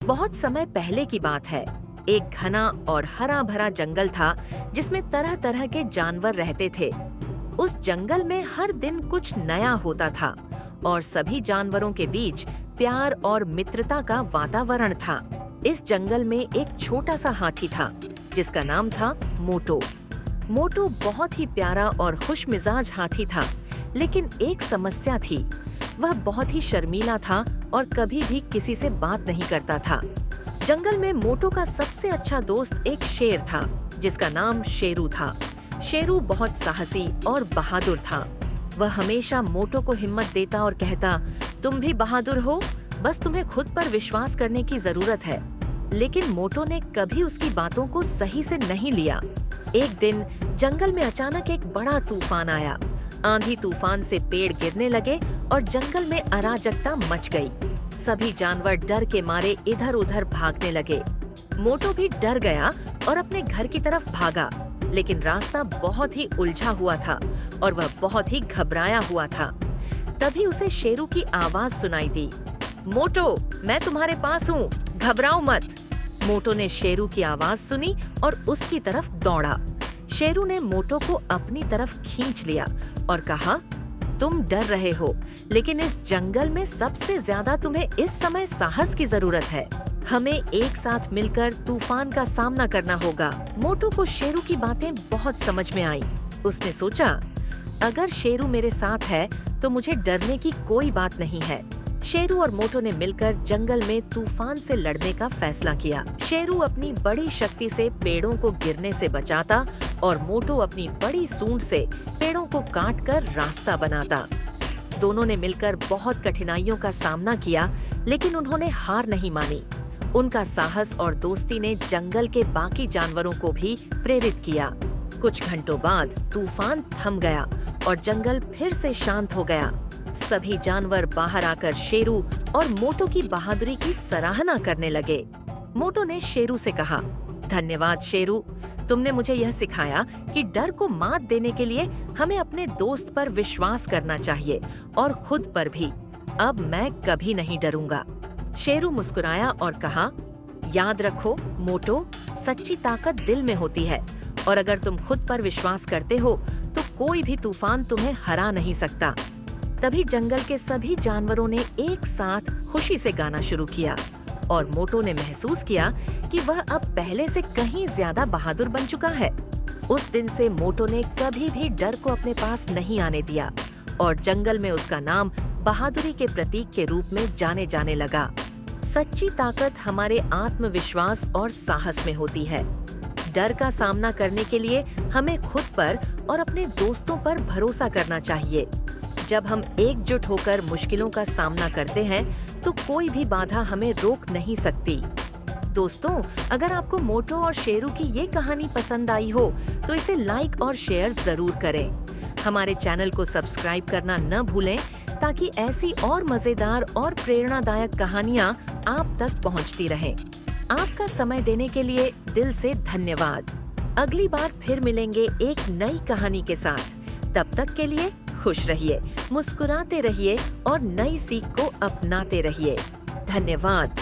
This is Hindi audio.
बहुत समय पहले की बात है। एक घना और हरा भरा जंगल था जिसमें तरह तरह के जानवर रहते थे। उस जंगल में हर दिन कुछ नया होता था और सभी जानवरों के बीच प्यार और मित्रता का वातावरण था। इस जंगल में एक छोटा सा हाथी था जिसका नाम था मोटो। मोटो बहुत ही प्यारा और खुशमिजाज हाथी था, लेकिन एक समस्या थी। वह बहुत ही शर्मीला था और कभी भी किसी से बात नहीं करता था। जंगल में मोटो का सबसे अच्छा दोस्त एक शेर था जिसका नाम शेरू था। शेरू बहुत साहसी और बहादुर था। वह हमेशा मोटो को हिम्मत देता और कहता, तुम भी बहादुर हो, बस तुम्हें खुद पर विश्वास करने की जरूरत है। लेकिन मोटो ने कभी उसकी बातों को सही से नहीं लिया। एक दिन जंगल में अचानक एक बड़ा तूफान आया। आंधी तूफान से पेड़ गिरने लगे और जंगल में अराजकता मच गई। सभी जानवर डर के मारे इधर उधर भागने लगे। मोटो भी डर गया और अपने घर की तरफ भागा, लेकिन रास्ता बहुत ही उलझा हुआ था और वह बहुत ही घबराया हुआ था। तभी उसे शेरू की आवाज सुनाई दी, मोटो, मैं तुम्हारे पास हूँ, घबराओ मत। मोटो ने शेरू की आवाज सुनी और उसकी तरफ दौड़ा। शेरू ने मोटो को अपनी तरफ खींच लिया और कहा, तुम डर रहे हो, लेकिन इस जंगल में सबसे ज्यादा तुम्हें इस समय साहस की जरूरत है। हमें एक साथ मिलकर तूफान का सामना करना होगा। मोटो को शेरू की बातें बहुत समझ में आई। उसने सोचा, अगर शेरू मेरे साथ है तो मुझे डरने की कोई बात नहीं है। शेरू और मोटो ने मिलकर जंगल में तूफान से लड़ने का फैसला किया। शेरू अपनी बड़ी शक्ति से पेड़ों को गिरने से बचाता और मोटो अपनी बड़ी सूंड से पेड़ों को काटकर रास्ता बनाता। दोनों ने मिलकर बहुत कठिनाइयों का सामना किया, लेकिन उन्होंने हार नहीं मानी। उनका साहस और दोस्ती ने जंगल के बाकी जानवरों को भी प्रेरित किया। कुछ घंटों बाद तूफान थम गया और जंगल फिर से शांत हो गया। सभी जानवर बाहर आकर शेरू और मोटो की बहादुरी की सराहना करने लगे। मोटो ने शेरू से कहा, धन्यवाद शेरू, तुमने मुझे यह सिखाया कि डर को मात देने के लिए हमें अपने दोस्त पर विश्वास करना चाहिए और खुद पर भी। अब मैं कभी नहीं डरूंगा। शेरू मुस्कुराया और कहा, याद रखो मोटो, सच्ची ताकत दिल में होती है और अगर तुम खुद पर विश्वास करते हो तो कोई भी तूफान तुम्हें हरा नहीं सकता। तभी जंगल के सभी जानवरों ने एक साथ खुशी से गाना शुरू किया और मोटो ने महसूस किया कि वह अब पहले से कहीं ज्यादा बहादुर बन चुका है। उस दिन से मोटो ने कभी भी डर को अपने पास नहीं आने दिया और जंगल में उसका नाम बहादुरी के प्रतीक के रूप में जाने जाने लगा। सच्ची ताकत हमारे आत्मविश्वास और साहस में होती है। डर का सामना करने के लिए हमें खुद पर और अपने दोस्तों पर भरोसा करना चाहिए। जब हम एकजुट होकर मुश्किलों का सामना करते हैं तो कोई भी बाधा हमें रोक नहीं सकती। दोस्तों, अगर आपको मोटो और शेरू की ये कहानी पसंद आई हो तो इसे लाइक और शेयर जरूर करें। हमारे चैनल को सब्सक्राइब करना न भूलें ताकि ऐसी और मजेदार और प्रेरणादायक कहानियाँ आप तक पहुँचती रहें। आपका समय देने के लिए दिल से धन्यवाद। अगली बार फिर मिलेंगे एक नई कहानी के साथ। तब तक के लिए खुश रहिए, मुस्कुराते रहिए और नई सीख को अपनाते रहिए। धन्यवाद।